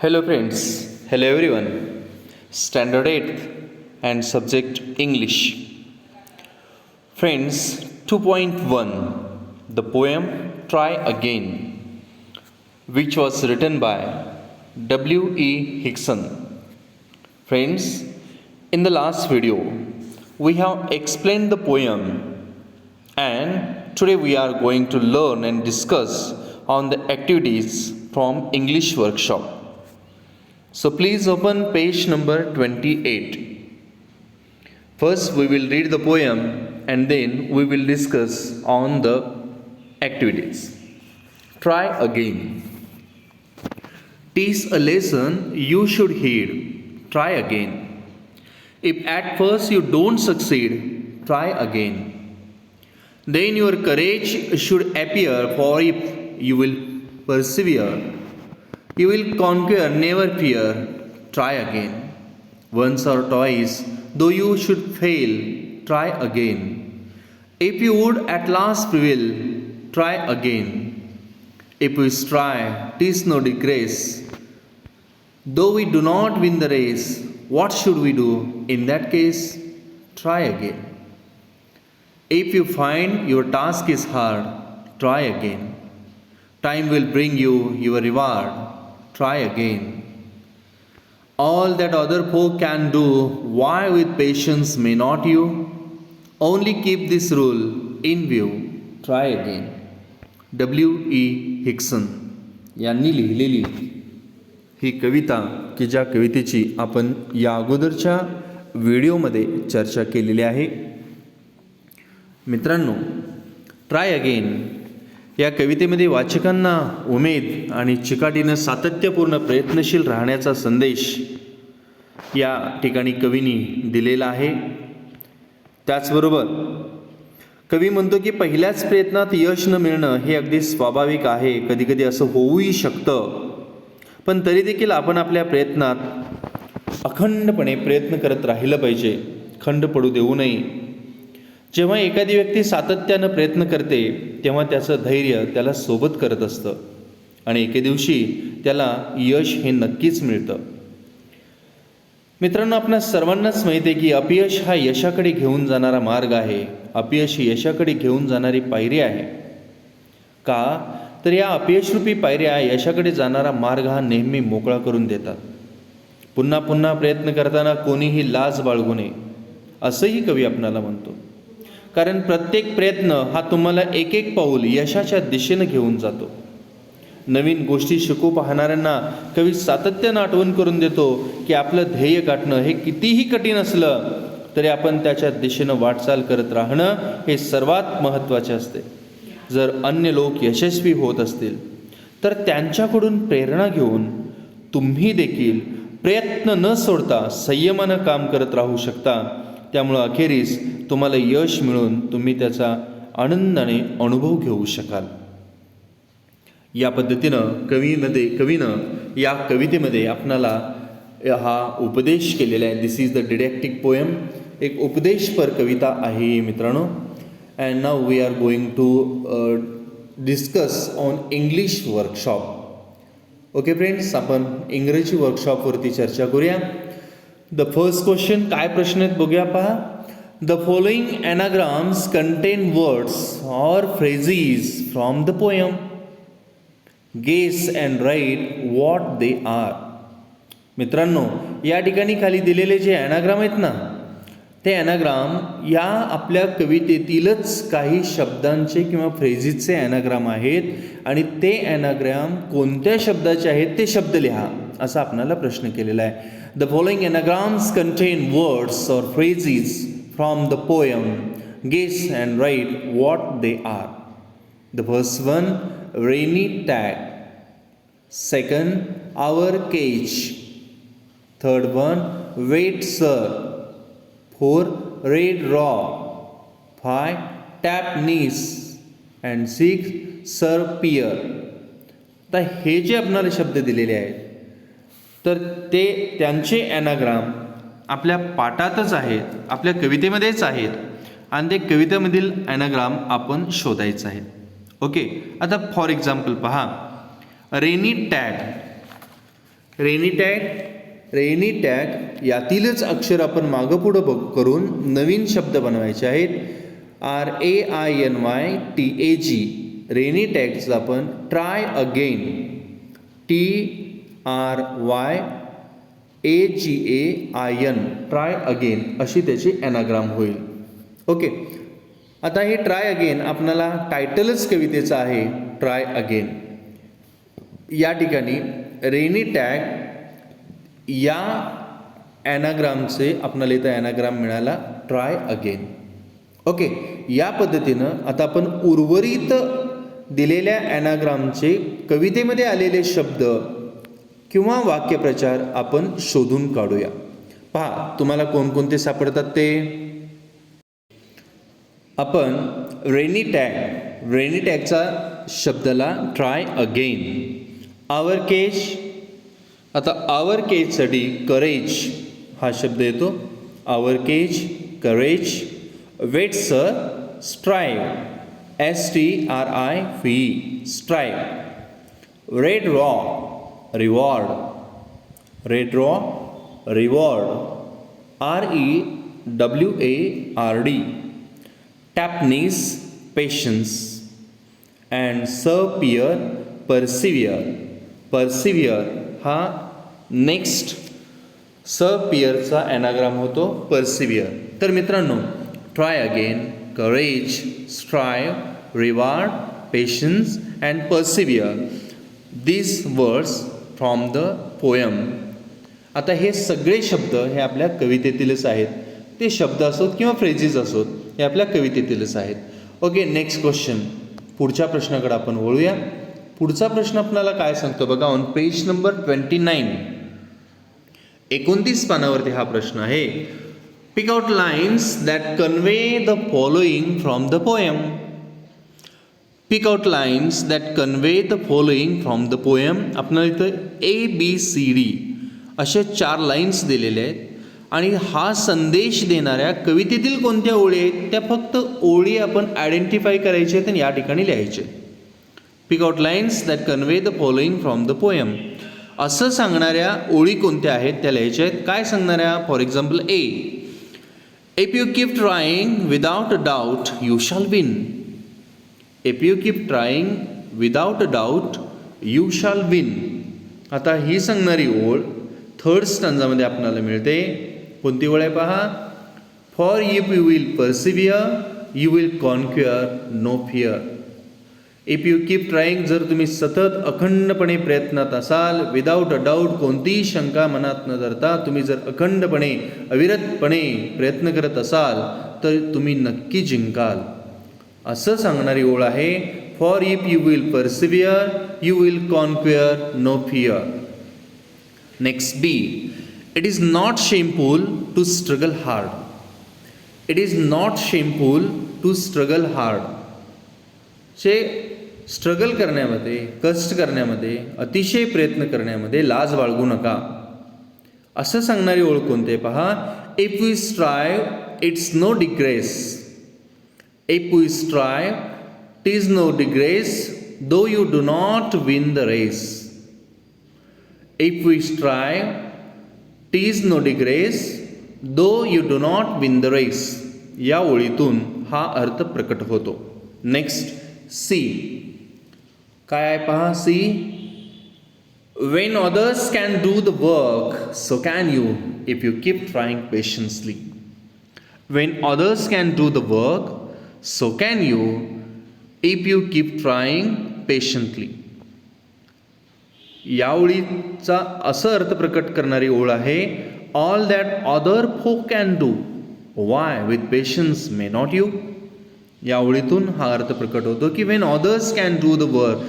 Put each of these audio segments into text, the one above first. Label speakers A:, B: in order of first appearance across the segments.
A: Hello friends, hello everyone. Standard 8th and subject English. Friends, 2.1 The poem Try Again, which was written by W.E. Hickson. Friends, in the last video, we have explained the poem, and today we are going to learn and discuss on the activities from English workshop. So please open page number 28. First we will read the poem and then we will discuss on the activities. Try again. 'Tis a lesson you should heed. Try again. If at first you don't succeed, try again. Then your courage should appear, for if you will persevere, you will conquer, never fear. Try again. Once or twice, though you should fail, try again. If you would at last prevail, try again. If we strive, 'tis no disgrace. Though we do not win the race, what should we do in that case? Try again. If you find your task is hard, try again. Time will bring you your reward. Try again. All that other folk can do, why with patience may not you? Only keep this rule in view. Try again. W.E. Hickson यांनी लिहिलेली ही कविता की ज्या कवितेची आपण या अगोदरच्या व्हिडिओमध्ये चर्चा केलेली आहे. मित्रांनो, ट्राय अगेन या कवितेमध्ये वाचकांना उमेद आणि चिकाटीनं सातत्यपूर्ण प्रयत्नशील राहण्याचा संदेश या ठिकाणी कवींनी दिलेला आहे. त्याचबरोबर कवी म्हणतो की पहिल्याच प्रयत्नात यश न मिळणं हे अगदी स्वाभाविक आहे. कधीकधी असं होऊही शकतं, पण तरी देखील आपण आपल्या प्रयत्नात अखंडपणे प्रयत्न करत राहिलं पाहिजे, खंड पडू देऊ नये. जेव्हा एखादी व्यक्ती सातत्यानं प्रयत्न करते तेव्हा त्याचं धैर्य त्याला सोबत करत असतं आणि एके दिवशी त्याला यश हे नक्कीच मिळतं. मित्रांनो, आपणा सर्वांनाच माहिती आहे की अपयश हा यशाकडे घेऊन जाणारा मार्ग आहे. अपयश ही यशाकडे घेऊन जाणारी पायरी आहे. का तर या अपयशरूपी पायऱ्या यशाकडे जाणारा मार्ग हा नेहमी मोकळा करून देतात. पुन्हा पुन्हा प्रयत्न करताना कोणीही लाज बाळगू नये असंही कवी आपणाला म्हणतो. कारण प्रत्येक प्रयत्न हा तुम्हाला एक एक पाऊल यशाच्या दिशेनं घेऊन जातो. नवीन गोष्टी शिकू पाहणाऱ्यांना कवी सातत्यानं आठवण करून देतो की आपलं ध्येय गाठणं हे कितीही कठीण असलं तरी आपण त्याच्या दिशेनं वाटचाल करत राहणं हे सर्वात महत्त्वाचे असते. जर अन्य लोक यशस्वी होत असतील तर त्यांच्याकडून प्रेरणा घेऊन तुम्ही देखील प्रयत्न न सोडता संयमानं काम करत राहू शकता. त्यामुळं अखेरीस तुम्हाला यश मिळून तुम्ही त्याचा आनंदाने अनुभव घेऊ शकाल. या पद्धतीनं कवीनं या कवितेमध्ये आपणाला हा उपदेश केलेला आहे. This is the didactic poem. एक उपदेशपर कविता आहे मित्रांनो. And now we are going to discuss on English workshop. Okay friends, आपण इंग्रजी वर्कशॉपवरती चर्चा करूया. द फर्स्ट क्वेश्चन, काय प्रश्न आहेत बघूया. पहा, the following anagrams contain words or phrases from the poem. Guess and write what they are. मित्रांनो, या ठिकाणी खाली दिलेले जे ॲनाग्राम आहेत ना, ते ॲनाग्राम या आपल्या कवितेतीलच काही शब्दांचे किंवा फ्रेझेसचे ॲनाग्राम आहेत आणि ते ॲनाग्राम कोणत्या शब्दाचे आहेत ते शब्द लिहा असा आपणाला प्रश्न केलेला आहे. The following anagrams contain words or phrases from the poem. Guess and write what they are. The first one, rainy tag. Second, our cage. Third one, wait sir. 4, red raw. 5, tap knees. And 6, sir peer. तर हे जे आपल्याला शब्द दिलेले आहेत तर ते त्यांचे ॲनाग्राम आपल्या पाठातच आहेत, आपल्या कवितेमध्येच आहेत आणि ते कवितेमधील ॲनाग्राम आपण शोधायचं आहे. ओके, आता फॉर एक्झाम्पल पहा, रेनी टॅग. रेनी टॅग यातीलच अक्षर आपण मागं पुढं करून नवीन शब्द बनवायचे आहेत. RAINYTAG रेनी टॅगचं आपण try again TRYAGAIN try again अशी त्याची ॲनाग्राम होईल. ओके, आता हे ट्राय अगेन आपणाला टायटलच कवितेचं आहे ट्राय अगेन. या ठिकाणी रेनी टॅग या ॲनाग्रामचे आपल्याला इथं ॲनाग्राम मिळाला ट्राय अगेन. ओके, या पद्धतीनं आता आपण उर्वरित दिलेल्या ॲनाग्रामचे कवितेमध्ये आलेले शब्द किंवा वाक्यप्रचार आपण शोधून काढूया. पहा तुम्हाला कोणकोणते सापडतात ते. आपण रेनी टॅगचा शब्दाला ट्राय अगेन. आवर केज, आता आवर केजसाठी करेज हा शब्द येतो. Our cage, courage. Vet sir, strive, STRIVE, strive. Red raw, reward, red raw, reward, REWARD. टॅपनीस, पेशन्स. अँड सर्पियर, परसिवियर हा नेक्स्ट सर्पियरचा ॲनाग्राम होतो परसिवियर. तर मित्रांनो, try again, courage, strive, reward, patience and persevere, these words from the poem. आता हे सगळे शब्द हे आपल्या कवितेतीलच आहेत. ते शब्द असोत किंवा फ्रेजेस असोत हे आपल्या कवितेतीलच आहेत. Okay, next question. पुढच्या प्रश्नाकडे आपण वळूया. पुढचा प्रश्न आपल्याला काय सांगतो बघा. ऑन पेज नंबर 29 29 पानावरती हा प्रश्न आहे. Pick out lines that convey the following from the poem. Pick out lines that convey the following from the poem. आपल्याला इथं ABCD अशा 4 लाईन्स दिलेल्या आहेत आणि हा संदेश देणाऱ्या कवितेतील कोणत्या ओळी आहेत त्या फक्त ओळी आपण आयडेंटिफाय करायच्या आहेत आणि या ठिकाणी लिहायचे. Pick out lines that convey the following from the poem. असं सांगणाऱ्या ओळी कोणत्या आहेत त्या लिहायच्या आहेत. काय सांगणाऱ्या? For example A. If you keep trying without a doubt, you shall win. If you keep trying without a doubt, you shall win. आता ही सांगणारी ओळ थर्ड स्टँजामध्ये आपल्याला मिळते. कोणती ओळ आहे पहा. For if you will persevere, you will conquer, no fear. If you keep trying, जर तुम्ही सतत अखंडपणे प्रयत्नात असाल, विदाऊट अ डाऊट कोणतीही शंका मनात न धरता तुम्ही जर अखंडपणे अविरतपणे प्रयत्न करत असाल तर तुम्ही नक्की जिंकाल. असं सांगणारी ओळ आहे. For if you will persevere, you will conquer, no fear. Next B. It is not shameful to struggle hard. It is not shameful to struggle hard. Struggle करण्यामध्ये, कष्ट करण्यामध्ये, अतिशय प्रयत्न करण्यामध्ये लाज बाळगू नका. असं सांगणारी ओळ कोणते पहा. If we strive, it's no disgrace. If we strive, it is no disgrace, though you do not win the race. If we strive, it is no disgrace, though you do not win the race. या ओळीतून हा अर्थ प्रकट होतो. Next C. काय आहे पहा. C. When others can do the work, so can you if you keep trying patiently. When others can do the work, so can you if you keep trying patiently. या ओळीचा असं अर्थ प्रकट करणारी ओळ आहे. All that other folk can do, why with patience may not you. या ओळीतून हा अर्थ प्रकट होतो की Wien others can do the work,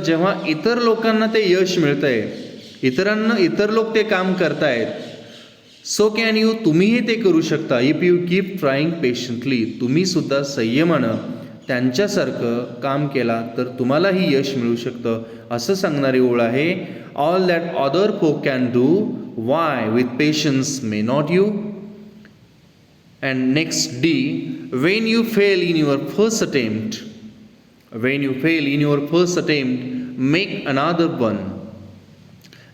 A: जेव्हा इतर लोकांना ते यश मिळतंय, इतर लोक ते काम करतायत, सो कॅन यू, तुम्हीही ते करू शकता. If you keep trying patiently, तुम्ही सुद्धा संयमानं त्यांच्यासारखं काम केला तर तुम्हालाही यश मिळू शकतं. असं सांगणारी ओळ आहे. All that other folk can do, why with patience may not you. And next D. When you fail in your first attempt, when you fail in your first attempt, make another one.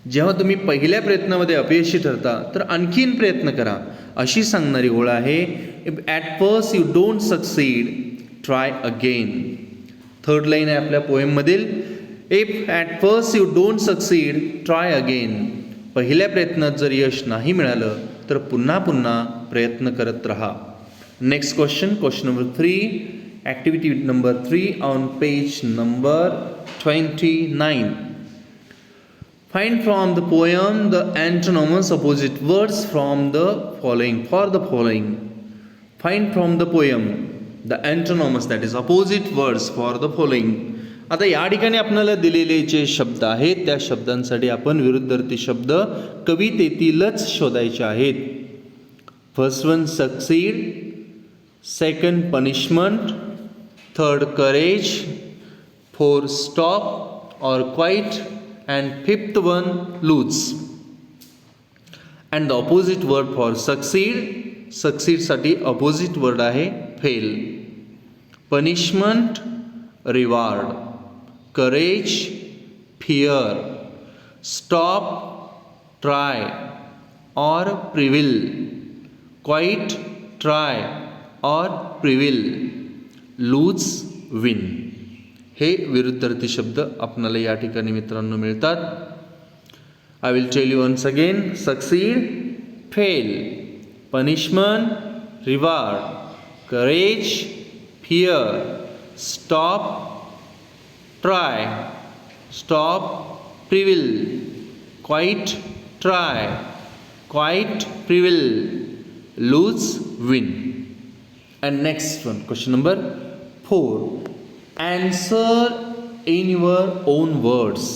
A: जेव्हा तुम्ही पहिल्या प्रयत्नामध्ये अपयशी ठरता तर आणखीन प्रयत्न करा, अशी सांगणारी ओळ आहे. If at first you don't succeed, try again. Third line आहे आपल्या पोएममधील. If at first you don't succeed, try again. पहिल्या प्रयत्नात जर यश नाही मिळालं तर पुन्हा पुन्हा प्रयत्न करत राहा. Next question number 3, activity number 3 on page number 29. Find from the poem the antonymous opposite words from the following. For the following, find from the poem the antonymous, that is opposite words for the following. आता या ठिकाणी आपल्याला दिलेले जे शब्द आहेत त्या शब्दांसाठी आपण विरुद्धार्थी शब्द कवितेतीलच शोधायचे आहेत. First one succeed, second punishment, third courage, fourth stop और quite, and fifth one lose. And the opposite word for succeed साठी opposite word आहे fail. Punishment, reward. Courage, fear. Stop, try or prevail. Quite, try or prevail. Lose, win. हे विरुद्धार्थी शब्द आपल्याला या ठिकाणी मित्रांनो मिळतात. I will tell you once again. Succeed, fail. Punishment, reward. Courage, fear. Stop, try. Stop, prevail. Quit, try. Quit, prevail. Lose, win. And next one, question number 4. Answer in your own words.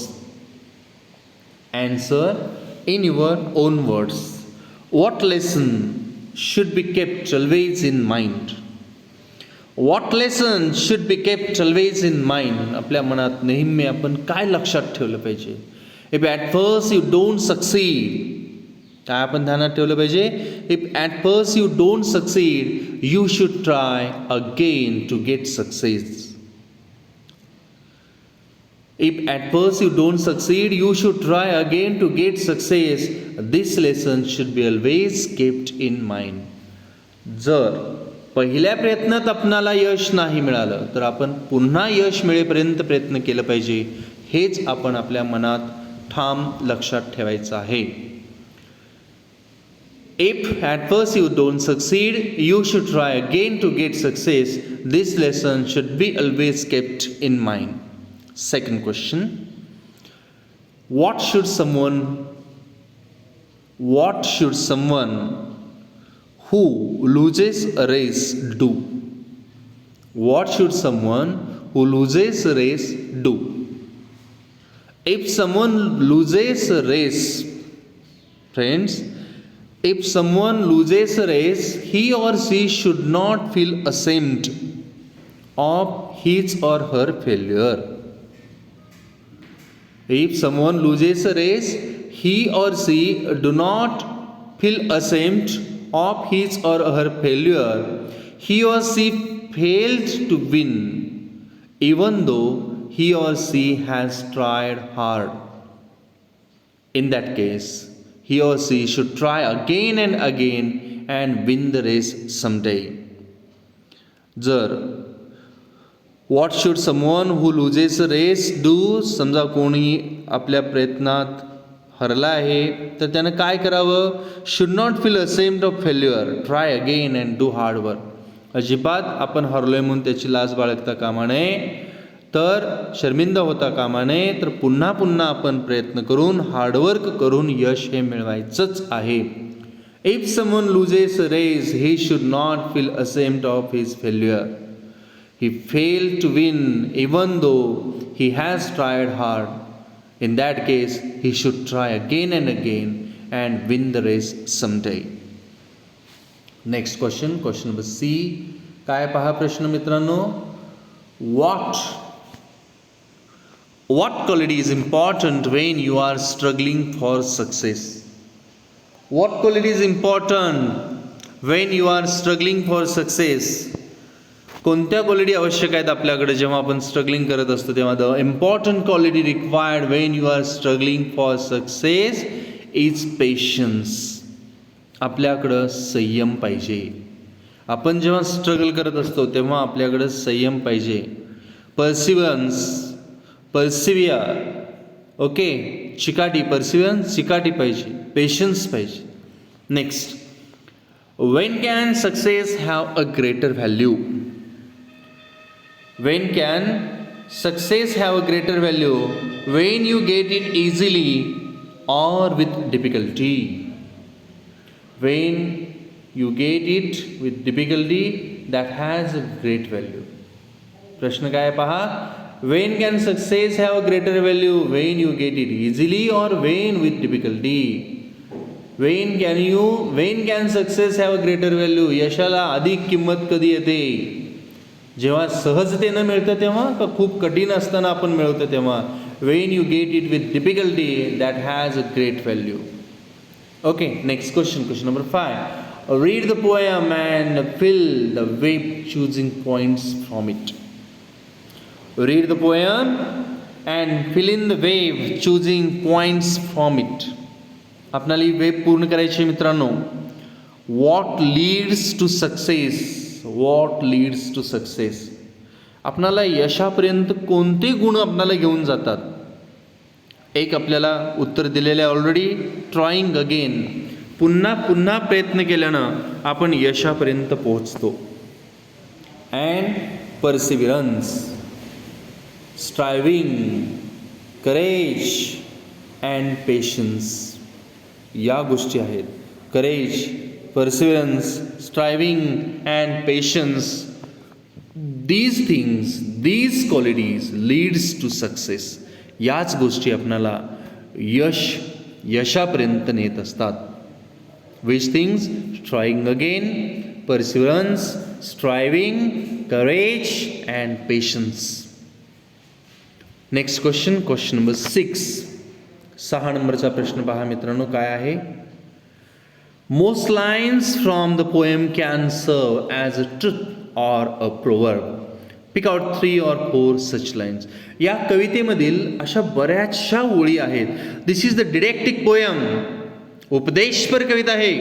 A: Answer in your own words. What lesson should be kept always in mind? What lesson should be kept always in mind? आपल्या मनात नेहमी आपण काय लक्षात ठेवलं पाहिजे? If at first you don't succeed, काय आपण ध्यानात ठेवलं पाहिजे? If at first you don't succeed, you should try again to get success. If at first you don't succeed, you should try again to get success. This lesson should be always kept in mind. जर पहिल्या प्रयत्नात आपणाला यश नाही मिळालं तर आपण पुन्हा यश मिळेपर्यंत प्रयत्न केलं पाहिजे. हेच आपण आपल्या मनात ठाम लक्षात ठेवायचं आहे. If at first you don't succeed, you should try again to get success. This lesson should be always kept in mind. Second question, what should someone who loses a race do? What should someone who loses a race do? If someone loses a race, friends, if someone loses a race, he or she should not feel ashamed of his or her failure. If someone loses a race, he or she do not feel ashamed of his or her failure. He or she failed to win, even though he or she has tried hard. In that case, he or she should try again and again and win the race someday. जर What should someone who loses a race do? समजा कोणी आपल्या प्रयत्नात हरला आहे तर त्यानं काय करावं? Should not feel ashamed of failure. Try again and do hard work. अजिबात आपण हरलोय म्हणून त्याची लाज बाळगता कामा नये, तर शर्मिंदा होता कामा नये, तर पुन्हा पुन्हा आपण प्रयत्न करून हार्डवर्क करून यश हे मिळवायचंच आहे. If someone loses a race, he should not feel ashamed of his failure. He failed to win even though he has tried hard. In that case, he should try again and again and win the race someday. Next question number C. काय पहा प्रश्न मित्रांनो? What quality is important when you are struggling for success? What quality is important when you are struggling for success? कोणत्या quality आवश्यक आहेत आपल्याकडे जेव्हा आपण स्ट्रगलिंग करत असतो तेव्हा? The important quality required when you are struggling for success is patience. आपल्याकडं संयम पाहिजे. आपण जेव्हा स्ट्रगल करत असतो तेव्हा आपल्याकडं संयम पाहिजे. पर्सिव्हरन्स, पर्सिव्हिअर, ओके, चिकाटी, पर्सिव्हरन्स, चिकाटी पाहिजे, पेशन्स पाहिजे. Next, when can success have a greater value? When can success have a greater value? When you get it easily or with difficulty. When you get it with difficulty, that has a great value. प्रश्न काय पहा? When can success have a greater value? When you get it easily or when with difficulty. When can success have a greater value? यशाला अधिक किंमत कधी येते? जेव्हा सहजतेनं मिळतं तेव्हा का खूप कठीण असताना आपण मिळवतो तेव्हा? When you get it with difficulty, that has a great value. Okay, next question number 5. Read the poem and fill the web choosing points from it. Read the poem and fill in the web choosing points from it. आपल्याला ही web पूर्ण करायची मित्रांनो. What leads to success, what leads to success. आपणाला यशापर्यंत कोणते गुण आपल्याला घेऊन जातात? एक आपल्याला उत्तर दिलेलं आहे ऑलरेडी, ट्राईंग अगेन. पुन्हा पुन्हा प्रयत्न केल्यानं आपण यशापर्यंत पोहोचतो. And perseverance, striving, courage and patience. या गोष्टी आहेत. Courage, perseverance, striving and patience. These things, these qualities leads to success. याच गोष्टी आपणाला यशापर्यंत नेत असतात. Which things? Trying again, perseverance, striving, courage and patience. Next question number 6. 6 नंबरचा प्रश्न पहा मित्रांनो काय आहे? Most lines from the poem can serve as a truth or a proverb. Pick out 3 or 4 such lines. या कवितेमधील अशा बऱ्याचशा ओळी आहेत. दिस इज द डिडॅक्टिक पोएम. उपदेशपर कविता आहे.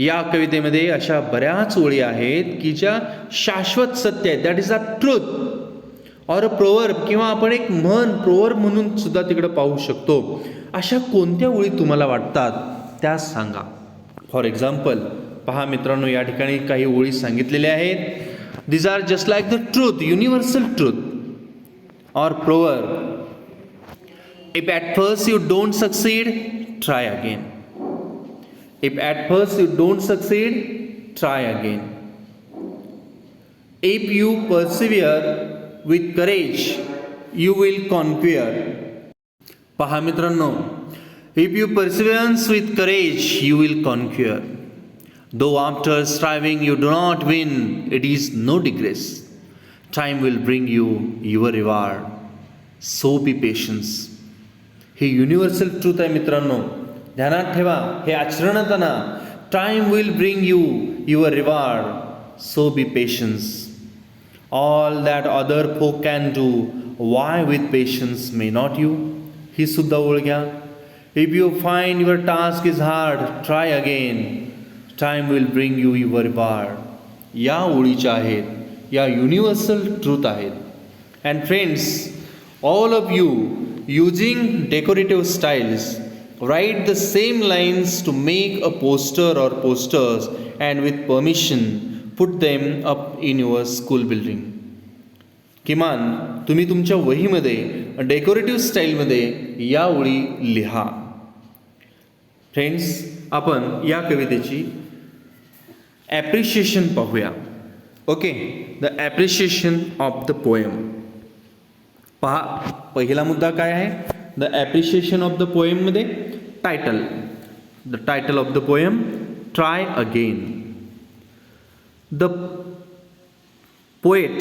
A: या कवितेमध्ये अशा बऱ्याच ओळी आहेत की ज्या शाश्वत सत्य आहेत. That is a truth or a proverb, किंवा आपण एक म्हण, प्रोवर्ब म्हणून सुद्धा तिकडे पाहू शकतो. अशा कोणत्या ओळी तुम्हाला वाटतात त्या सांगा. फॉर एक्झाम्पल पहा मित्रांनो, या ठिकाणी काही ओळी सांगितलेल्या आहेत. These are just like the truth, universal truth or proverb. If at first you don't succeed, try again. If at first you don't succeed, try again. If you persevere with courage, you will conquer. पहा मित्रांनो, if you perseverance with courage you will conquer. Though after striving you do not win, it is no disgrace. Time will bring you your reward, so be patience. हे universal truth आहे मित्रांनो, ध्यानात ठेवा, हे आचरणात आणा. Time will bring you your reward, so be patience. All that other folk can do, why with patience may not you. ही सुद्धा ओळ घ्या. If you find your task is hard, try again. Time will bring you your reward. या ओळीच्या आहेत, या universal truth आहेत. And friends, all of you using decorative styles, write the same lines to make a poster or posters, and with permission put them up in your school building. किमान तुम्ही तुमच्या वहीमध्ये decorative स्टाईलमध्ये या ओळी लिहा. Friends, आपण या कवितेची ॲप्रिशिएशन पाहूया. Okay, the appreciation of the poem. पहा, पहिला मुद्दा काय आहे? द ॲप्रिशिएशन ऑफ द पोएममध्ये title. The title of the poem, try again. The poet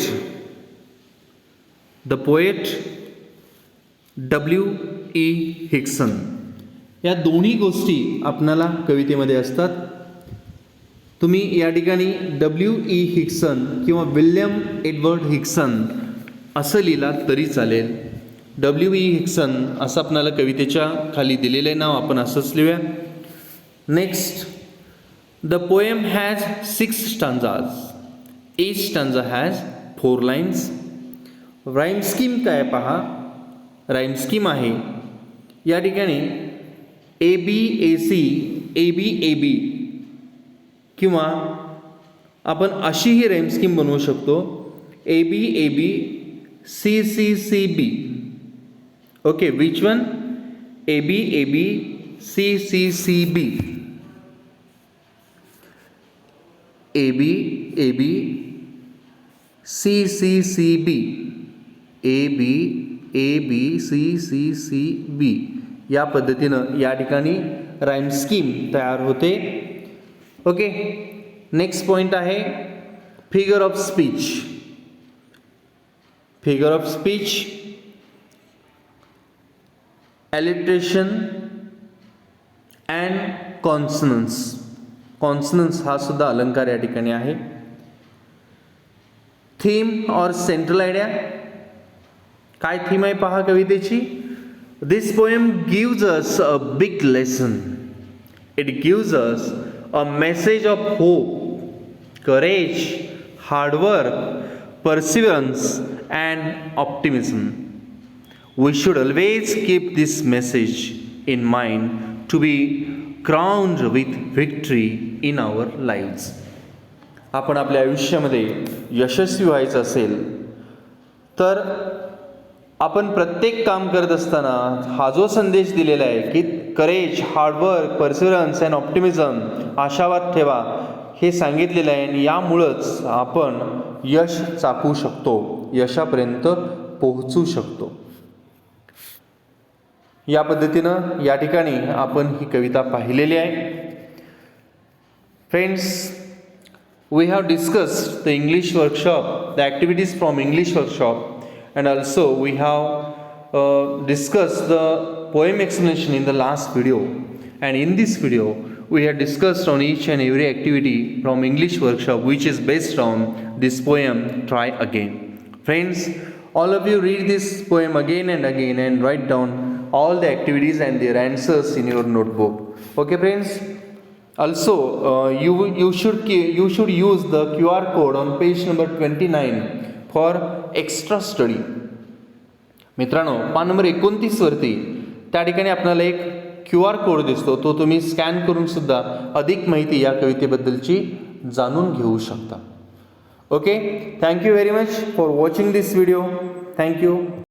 A: W.E. Hickson. या दोन्ही गोष्टी आपणाला कवितेमध्ये असतात. तुम्ही या ठिकाणी W.E. हिक्सन किंवा विल्यम एडवर्ड हिक्सन असं लिहिला तरी चालेल. W.E. हिक्सन असं आपल्याला कवितेच्या खाली दिलेलं आहे नाव, आपण असंच लिहूया. Next, the poem has 6 stanzas. Each stanza has 4 lines. Rhyme scheme काय पहा. राईम स्कीम आहे या ठिकाणी ABAC ABAB किंवा आपण अशीही राईम स्कीम बनवू शकतो ABAB CCCB. Okay, which one? ABAB CCCB. ABAB CCCB ABABCCCB या पद्धतीनं या ठिकाणी राईम स्कीम तयार होते. ओके, नेक्स्ट पॉइंट आहे figure of speech. Figure of speech, alliteration and consonance. Consonance हा सुद्धा अलंकार या ठिकाणी आहे. थीम और सेंट्रल आयडिया. काय थीम आहे पहा कवितेची. This poem gives us a big lesson. It gives us a message of hope, courage, hard work, perseverance and optimism. We should always keep this message in mind to be crowned with victory in our lives. आपण आपल्या आयुष्यामध्ये यशस्वी व्हायचं असेल तर आपण प्रत्येक काम करत असताना हा जो संदेश दिलेला आहे की courage, hard work, perseverance and optimism, आशावाद ठेवा, हे सांगितलेलं आहे. आणि यामुळंच आपण यश चाखू शकतो, यशापर्यंत पोहोचू शकतो. या पद्धतीनं या ठिकाणी आपण ही कविता पाहिलेली आहे. Friends, we have discussed the English workshop, the activities from English workshop, and also we have discussed the poem explanation in the last video. And in this video we have discussed on each and every activity from English workshop which is based on this poem, Try Again. Friends, all of you read this poem again and write down all the activities and their answers in your notebook. Okay friends, also you should use the QR code on page number 29 for extra study. मित्रांनो, पान number 29 वरती त्या ठिकाणी आपल्याला एक QR code दिसतो, तो तुम्ही स्कॅन करून सुद्धा अधिक माहिती या कवितेबद्दलची जाणून घेऊ शकता. Okay, thank you very much for watching this video. Thank you.